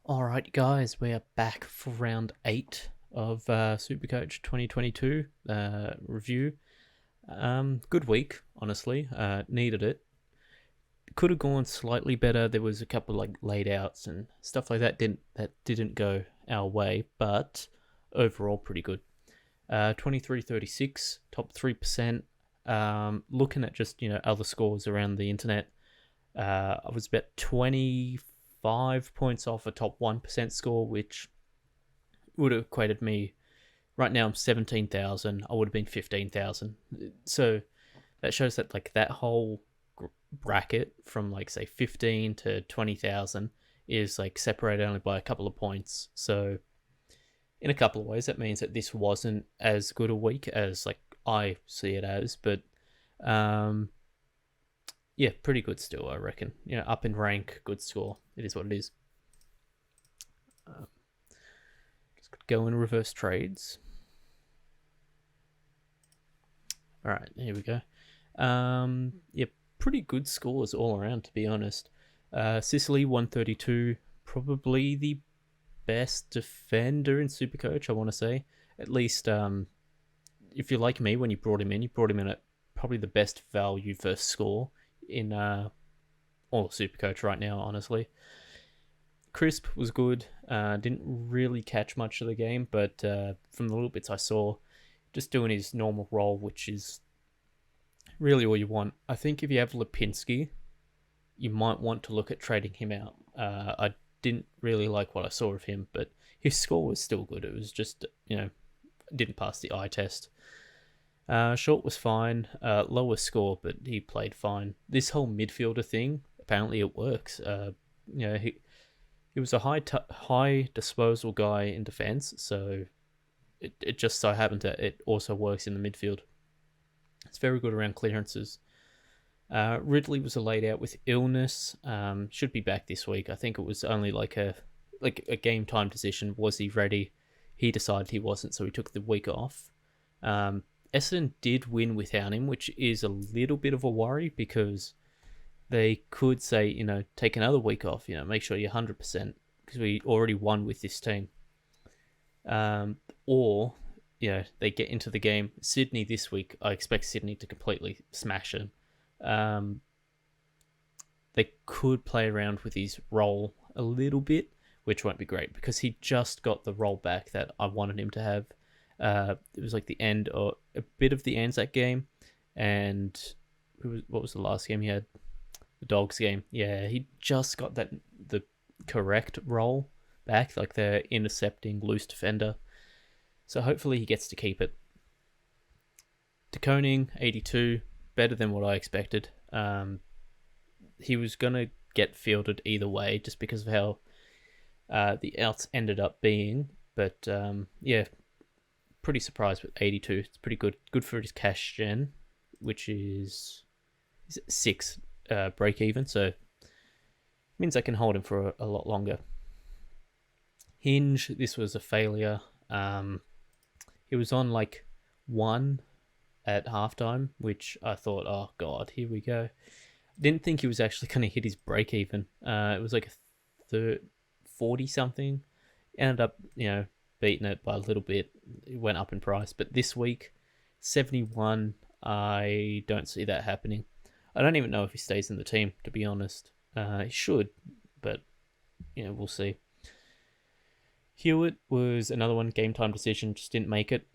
Alright, guys, we are back for round 8 of Supercoach 2022 review. Good week, honestly. Needed it. Could have gone slightly better. There was a couple like laid outs and stuff like that didn't go our way, but overall pretty good. 23-36, top 3%. Looking at just other scores around the internet, I was about 25 points off a top 1% score, which would have equated me. Right now I'm 17,000. I would have been 15,000. So that shows that like that whole bracket from like say 15 to 20,000 is like separated only by a couple of points. So in a couple of ways that means that this wasn't as good a week as like I see it as, but um yeah, pretty good still, I reckon. Up in rank, good score. It is what it is. Just go in reverse trades. All right, here we go. Yeah, pretty good scores all around, to be honest. Sicily 132, probably the best defender in Supercoach, I want to say. At least, if you're like me, when you brought him in at probably the best value versus score in all of Supercoach right now, honestly. Cripps was good. Didn't really catch much of the game, but from the little bits I saw, just doing his normal role, which is really all you want. I think if you have Lipinski, you might want to look at trading him out. I didn't really like what I saw of him, but his score was still good. It was just, didn't pass the eye test. Short was fine. Lower score, but he played fine. This whole midfielder thing, apparently it works. He was a high disposal guy in defense, so it just so happened that it also works in the midfield. It's very good around clearances. Ridley was a laid out with illness. Should be back this week. I think it was only like a game time decision. Was he ready? He decided he wasn't, so he took the week off. Essendon did win without him, which is a little bit of a worry because they could say, take another week off, make sure you're 100% because we already won with this team. Or, they get into the game. Sydney this week, I expect Sydney to completely smash him. They could play around with his role a little bit, which won't be great because he just got the role back that I wanted him to have. It was like the end or a bit of the Anzac game, and what was the last game he had? The Dogs game. Yeah, he just got the correct role back, like the intercepting loose defender. So hopefully he gets to keep it. De Koning, 82, better than what I expected. He was gonna get fielded either way, just because of how the outs ended up being. But yeah, pretty surprised with 82. It's pretty good. Good for his cash gen, which is 6 break even. So means I can hold him for a lot longer. Hinge, this was a failure. He was on like 1 at halftime, which I thought, oh god, here we go. Didn't think he was actually going to hit his break even. It was like a 40 something. Ended up, beating it by a little bit. It went up in price. But this week, 71, I don't see that happening. I don't even know if he stays in the team, to be honest. He should, but, we'll see. Hewitt was another one, game time decision, just didn't make it.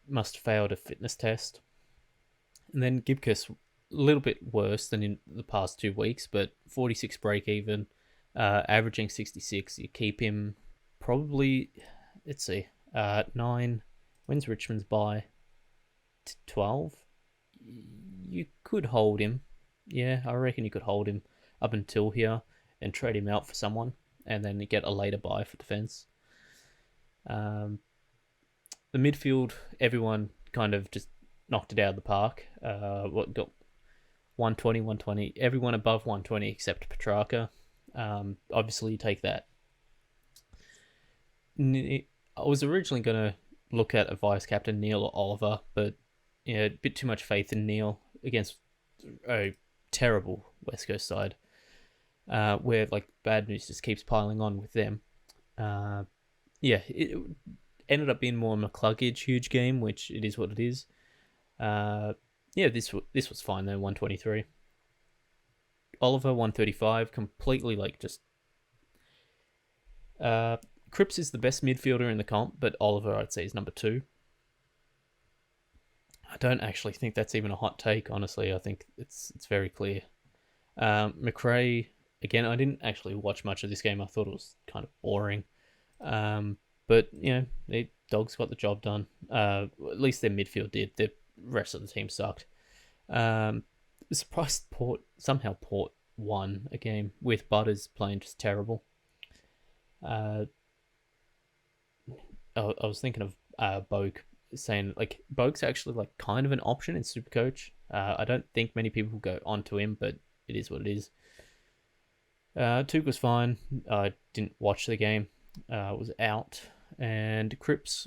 Must have failed a fitness test. And then Gibcus, a little bit worse than in the past 2 weeks, but 46 break even, averaging 66. You keep him probably, let's see, 9. When's Richmond's bye? 12. You could hold him. Yeah, I reckon you could hold him up until here and trade him out for someone, and then get a later buy for defense. The midfield, everyone kind of just knocked it out of the park. What got 120, 120. Everyone above 120 except Petrarca. Obviously, you take that. I was originally going to look at a vice captain, Neil or Oliver, but a bit too much faith in Neil against a terrible West Coast side. where like bad news just keeps piling on with them. Yeah, it ended up being more McCluggage huge game, which it is what it is. Yeah, this was fine though. 123. Oliver 135. Completely like just. Cripps is the best midfielder in the comp, but Oliver I'd say is number 2. I don't actually think that's even a hot take. Honestly, I think it's very clear. McRae again. I didn't actually watch much of this game. I thought it was kind of boring. But the Dogs got the job done. At least their midfield did. The rest of the team sucked. Surprised Port won a game with Butters playing just terrible. I was thinking of Bogue, saying like Bogue's actually like kind of an option in Supercoach. I don't think many people go onto him, but it is what it is. Took was fine. I didn't watch the game. Was out, and Cripps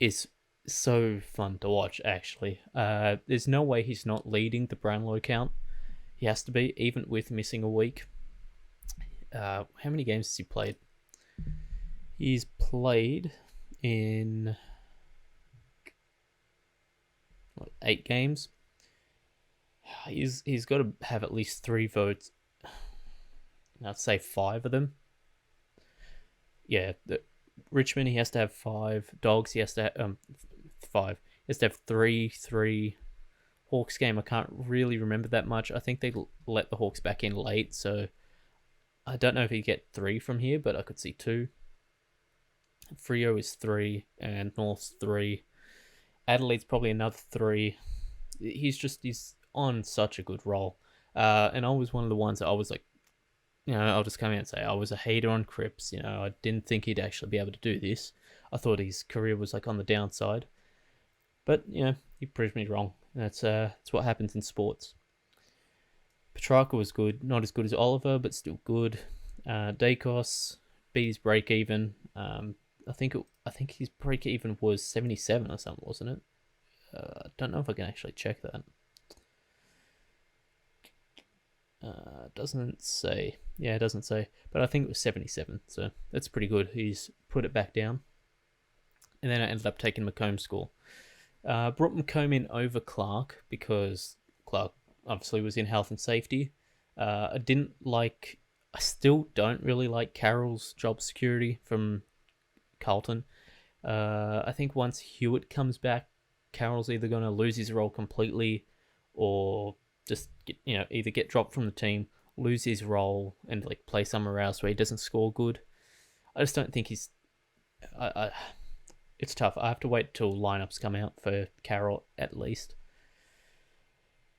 is so fun to watch. Actually, there's no way he's not leading the Brownlow count. He has to be, even with missing a week. How many games has he played? He's played in 8 games. He's got to have at least 3 votes. I'd say 5 of them. Yeah, Richmond he has to have 5. Dogs he has to have 5. He has to have 3. Hawks game I can't really remember that much. I think they let the Hawks back in late, so I don't know if he'd get 3 from here, but I could see 2. Freo is 3 and North's 3. Adelaide's probably another 3. He's on such a good roll. And I was one of the ones that I was like, I'll just come out and say I was a hater on Cripps. I didn't think he'd actually be able to do this. I thought his career was like on the downside. But, he proved me wrong. That's what happens in sports. Petrarca was good. Not as good as Oliver, but still good. Dacos beat his break even. I think his break even was 77 or something, wasn't it? I don't know if I can actually check that. Doesn't say. Yeah, it doesn't say. But I think it was 77, so that's pretty good. He's put it back down. And then I ended up taking Macomb's score. Brought Macomb in over Clark because Clark obviously was in health and safety. I still don't really like Carroll's job security from Carlton. I think once Hewitt comes back, Carroll's either going to lose his role completely or just either get dropped from the team, lose his role, and like play somewhere else where he doesn't score good. I just don't think he's. It's tough. I have to wait till lineups come out for Carroll at least.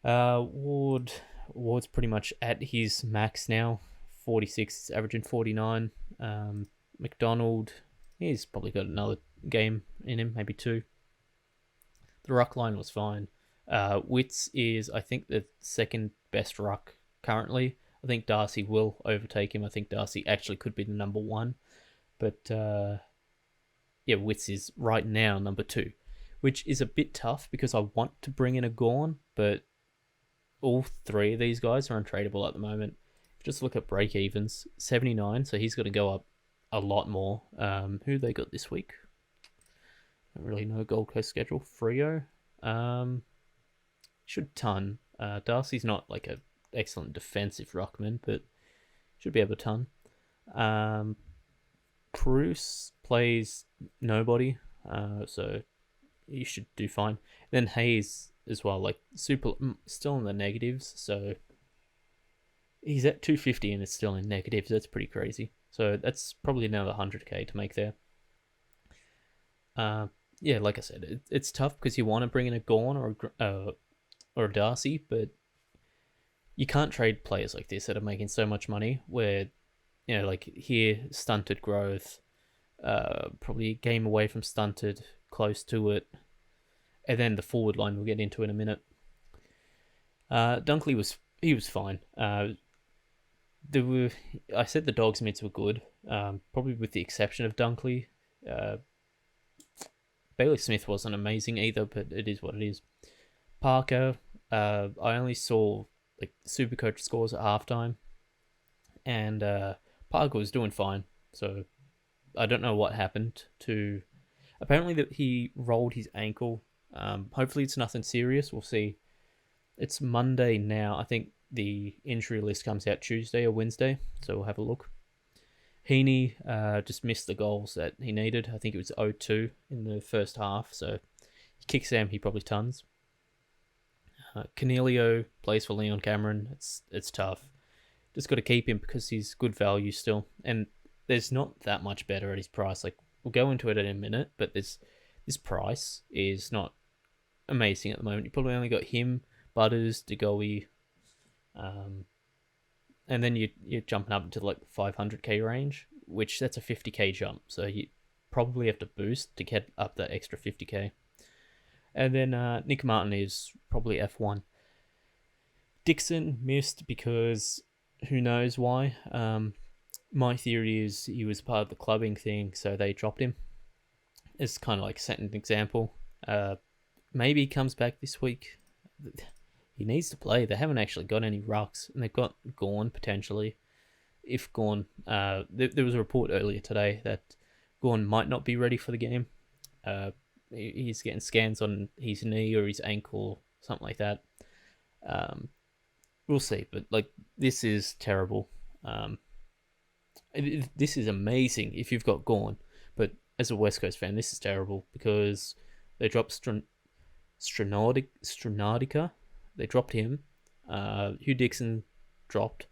Ward's pretty much at his max now. 46, he's averaging 49. McDonald, he's probably got another game in him, maybe 2. The ruck line was fine. Witts is, I think, the second best ruck currently. I think Darcy will overtake him. I think Darcy actually could be the number 1. But, Witts is right now number 2, which is a bit tough because I want to bring in a Gorn, but all 3 of these guys are untradeable at the moment. Just look at break evens, 79, so he's got to go up a lot more. Who they got this week? I don't really know Gold Coast schedule. Freo. Should ton. Darcy's not like an excellent defensive ruckman, but should be able to ton. Bruce plays nobody, so he should do fine. Then Hayes as well, like super, still in the negatives, so he's at 250 and it's still in negatives. That's pretty crazy. So that's probably another 100k to make there. Like I said, it's tough because you want to bring in a Gorn or a Darcy, but you can't trade players like this that are making so much money where, like here, stunted growth, probably a game away from stunted, close to it, and then the forward line we'll get into in a minute. Dunkley was fine. I said the Dogs mids were good, probably with the exception of Dunkley. Bailey Smith wasn't amazing either, but it is what it is. Parker, I only saw like Supercoach scores at halftime. and Parker was doing fine. So I don't know what happened to. Apparently, that he rolled his ankle. Hopefully, it's nothing serious. We'll see. It's Monday now. I think the injury list comes out Tuesday or Wednesday, so we'll have a look. Heaney just missed the goals that he needed. I think it was 0-2 in the first half, so he kicks Sam, he probably tons. Cornelio plays for Leon Cameron. It's tough. Just got to keep him because he's good value still, and there's not that much better at his price. Like, we'll go into it in a minute, but this price is not amazing at the moment. You probably only got him, Butters, DeGoey, and then you're jumping up into like 500k range, which that's a 50k jump. So you probably have to boost to get up that extra 50k. And then Nick Martin is probably F1. Dixon missed because who knows why. My theory is he was part of the clubbing thing, so they dropped him. It's kind of like setting an example. Maybe he comes back this week. He needs to play. They haven't actually got any rucks, and they've got Gawn potentially. If Gawn, there was a report earlier today that Gawn might not be ready for the game. He's getting scans on his knee or his ankle, something like that. We'll see, but like, this is terrible. This is amazing if you've got Gawn, but as a West Coast fan, this is terrible because they dropped Stranaudica. They dropped him. Hugh Dixon dropped.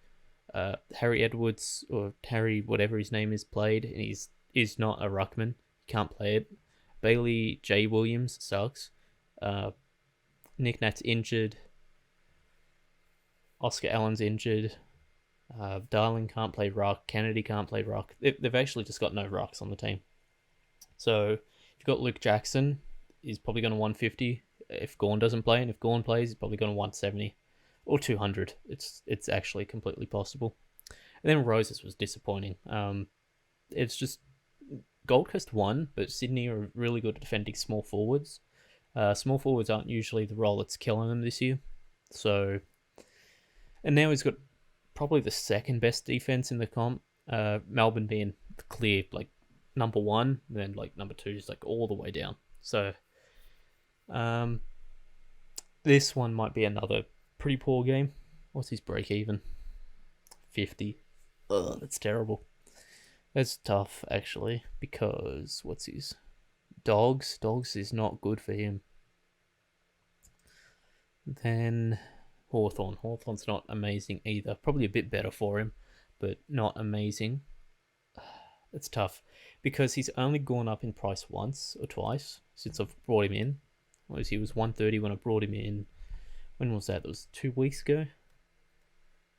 Harry Edwards, or Harry whatever his name is, played, and he's not a ruckman. He can't play it. Bailey J. Williams sucks. Nick Nat's injured. Oscar Allen's injured. Darling can't play ruck. Kennedy can't play ruck. They've actually just got no rucks on the team. So if you've got Luke Jackson, he's probably going to 150 if Gawn doesn't play, and if Gawn plays, he's probably going to 170 or 200. It's actually completely possible. And then Roses was disappointing. It's just Gold Coast won, but Sydney are really good at defending small forwards. Small forwards aren't usually the role that's killing them this year. So, and now he's got probably the second best defense in the comp. Melbourne being clear like number one, then like number two is like all the way down. So, this one might be another pretty poor game. What's his break even? 50. Ugh, that's terrible. That's tough actually, because what's his Dogs is not good for him. Then Hawthorne's not amazing either. Probably a bit better for him, but not amazing. It's tough because he's only gone up in price once or twice since I've brought him in. He was 130 when I brought him in. When was that? That was 2 weeks ago?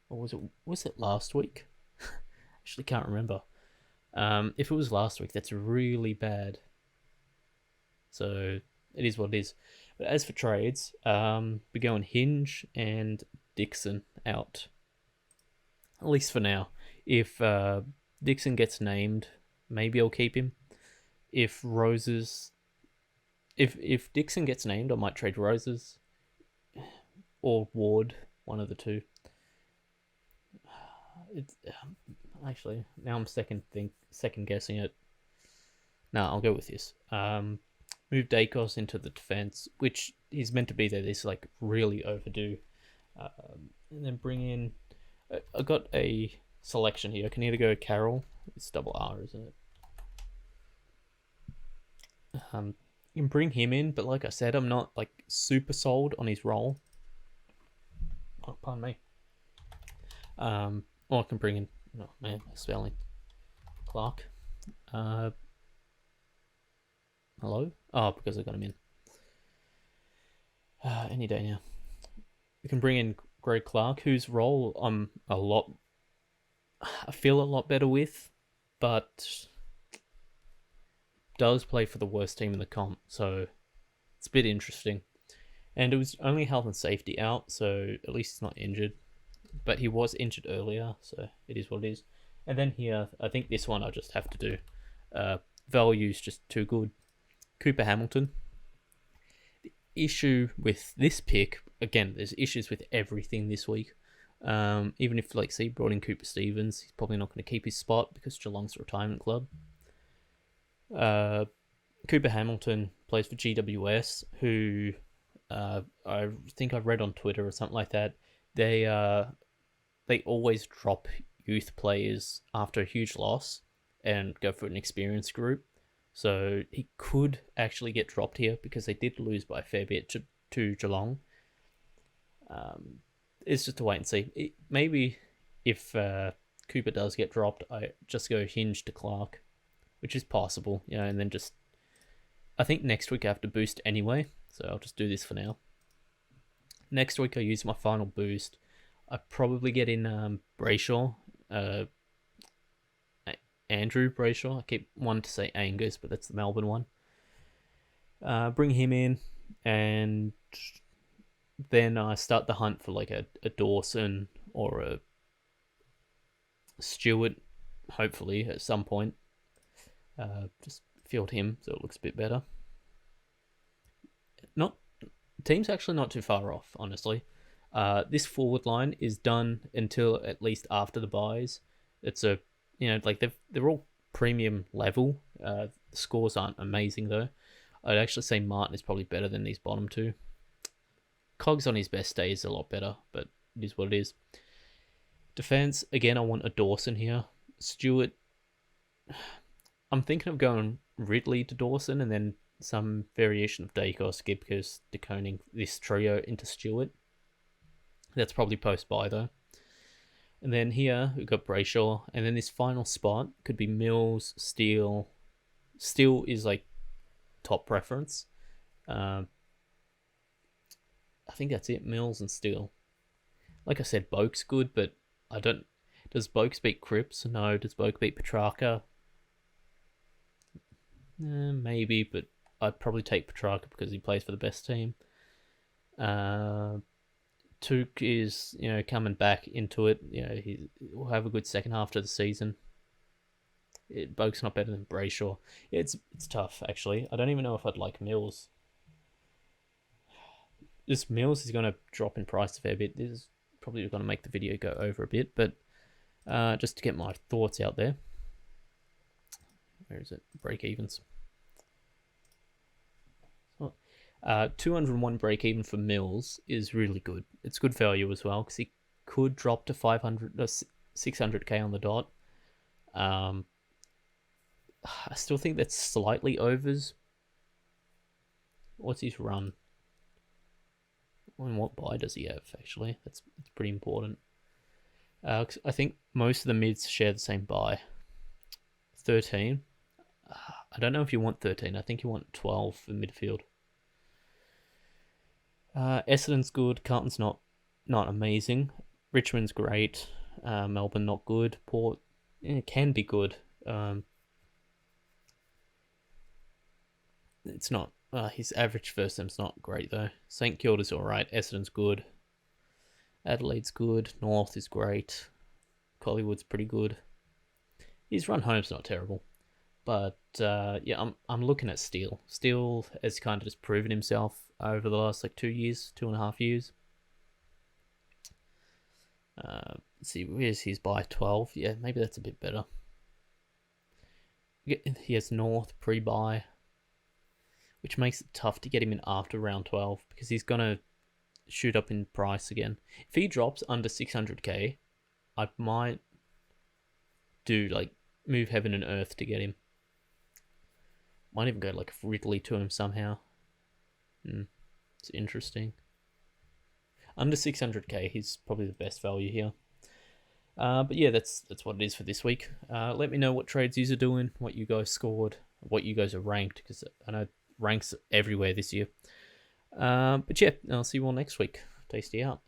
Or was it last week? Actually can't remember. If it was last week, that's really bad. So it is what it is. But as for trades, we're going Hinge and Dixon out. At least for now. If Dixon gets named, maybe I'll keep him. If Dixon gets named, I might trade Roses or Ward, one of the two. It's actually, now I'm second guessing it. No, I'll go with this. Move Dacos into the defense, which he's meant to be there. This is like really overdue. And then bring in. I got a selection here. I can either go Carroll. It's double R, isn't it? You can bring him in, but like I said, I'm not like super sold on his role. Oh, pardon me. Or I can bring in. Oh man, spelling. Clark. Hello? Oh, because I got him in. Any day now. We can bring in Greg Clark, whose role I feel a lot better with, but does play for the worst team in the comp, so it's a bit interesting. And it was only health and safety out, so at least he's not injured. But he was injured earlier, so it is what it is. And then here, I think this one I just have to do. Value's just too good. Cooper Hamilton. The issue with this pick, again, there's issues with everything this week. Even if, like, say, brought in Cooper Stevens, he's probably not going to keep his spot because Geelong's a retirement club. Cooper Hamilton plays for GWS, who I think I've read on Twitter or something like that. They always drop youth players after a huge loss and go for an experienced group. So he could actually get dropped here because they did lose by a fair bit to Geelong. It's just to wait and see. Maybe if Cooper does get dropped, I just go Hinge to Clark, which is possible, and then just... I think next week I have to boost anyway, so I'll just do this for now. Next week I use my final boost. I probably get in Brayshaw, Andrew Brayshaw. I keep wanting to say Angus, but that's the Melbourne one. Bring him in, and then I start the hunt for like a Dawson or a Stewart, hopefully at some point. Just field him so it looks a bit better. Team's actually not too far off, honestly. This forward line is done until at least after the buys. It's they're all premium level. The scores aren't amazing though. I'd actually say Martin is probably better than these bottom two. Cogs on his best day is a lot better, but it is what it is. Defense, again, I want a Dawson here. Stewart, I'm thinking of going Ridley to Dawson and then some variation of Dacos, Gibcus, DeConing, this trio into Stewart. That's probably post-buy though. And then here we've got Brayshaw, and then this final spot could be Mills, Steele. Steele is like top preference. I think that's it, Mills and Steele. Like I said, Boak's good, but I don't... Does Boak beat Cripps? No. Does Boak beat Petrarca? Maybe, but I'd probably take Petrarca because he plays for the best team. Took is, coming back into it. He will have a good second half to the season. Boak's not better than Brayshaw. It's tough, actually. I don't even know if I'd like Mills. This Mills is going to drop in price a fair bit. This is probably going to make the video go over a bit, but just to get my thoughts out there. Where is it? Break evens. 201 break even for Mills is really good. It's good value as well because he could drop to 600k on the dot. I still think that's slightly overs. What's his run? And what buy does he have, actually? That's pretty important. I think most of the mids share the same buy. 13. I don't know if you want 13. I think you want 12 for midfield. Essendon's good. Carlton's not amazing. Richmond's great. Melbourne not good. Port can be good. It's not. His average first team's not great though. St Kilda's alright. Essendon's good. Adelaide's good. North is great. Collingwood's pretty good. His run home's not terrible. But I'm looking at Steele. Steele has kind of just proven himself over the last 2 years, 2.5 years. Let's see, where's his buy? 12. Yeah, maybe that's a bit better. He has North pre-buy, which makes it tough to get him in after round 12 because he's going to shoot up in price again. If he drops under 600k, I might do move heaven and earth to get him. Might even go Ridley to him somehow. It's interesting. Under 600k, he's probably the best value here. But yeah, that's what it is for this week. Let me know what trades you are doing, what you guys scored, what you guys are ranked, because I know ranks everywhere this year. But yeah, I'll see you all next week. Tasty out.